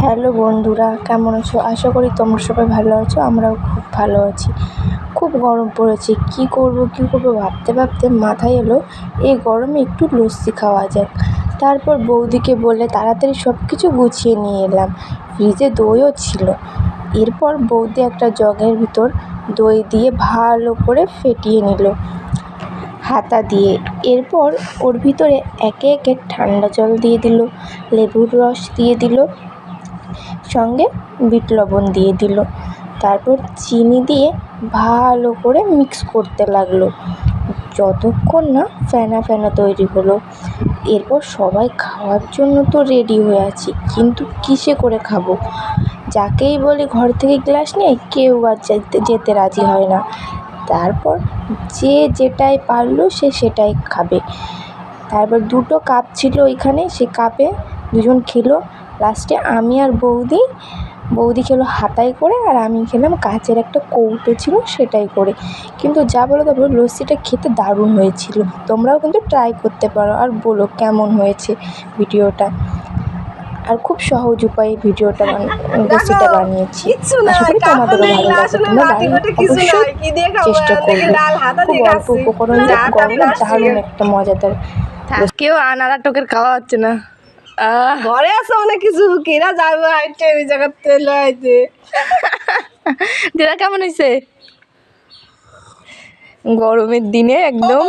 Hello বন্ধুরা, কেমন আছো? আশা করি তোমরা সবাই ভালো আছো। আমরাও খুব ভালো আছি। খুব গরম পড়েছে, কী করব ভাবতে ভাবতে মাথায় এলো এই গরমে একটু লস্যি খাওয়া যাক। তারপর বৌদিকে বলে তাড়াতাড়ি সব কিছু গুছিয়ে নিয়ে এলাম। ফ্রিজে দইও ছিল। এরপর বৌদি একটা জগের ভিতর দই দিয়ে ভালো করে ফেটিয়ে নিল হাতা দিয়ে। এরপর ওর ভিতরে একে একে ঠান্ডা জল দিয়ে দিল, লেবুর রস দিয়ে দিল, সঙ্গে বিট লবণ দিয়ে দিল। তারপর চিনি দিয়ে ভালো করে মিক্স করতে লাগলো যতক্ষণ না ফেনা ফেনা তৈরি হলো। এরপর সবাই খাওয়ার জন্য তো রেডি হয়ে আছি, কিন্তু কিসে করে খাবো? যাকেই বলি ঘর থেকে গ্লাস নিয়ে, কেউ আর যেতে রাজি হয় না। তারপর যে যেটাই পারলো সে সেটাই খাবে। তারপর 2টো কাপ ছিল ওইখানে, সে কাপে দুজন খেলো। লাস্টে আমি আর বৌদি খেলো হাতায় করে, আর আমি খেলাম কাচের একটা কৌটো ছিল সেটাই করে। কিন্তু যা বলো তা বলো, লস্যিটা খেতে দারুণ হয়েছিল। তোমরাও কিন্তু ট্রাই করতে পারো আর বলো কেমন হয়েছে ভিডিওটা। আর খুব সহজ উপায়ে লস্যিটা বানিয়েছি। আশা করি তোমাদেরও ভালো লাগবে। তোমরা অবশ্যই চেষ্টা করবে। খুব অল্প উপকরণ দিয়ে গরমে দারুণ একটা মজাদার। কেউ আনারা টোকের খাওয়া হচ্ছে না, ঘরে আছে অনেক কিছু কিনা যাবে হাইটে ওই জায়গার তেল হয়েছে। দিদা কেমন হয়েছে? গরমের দিনে একদম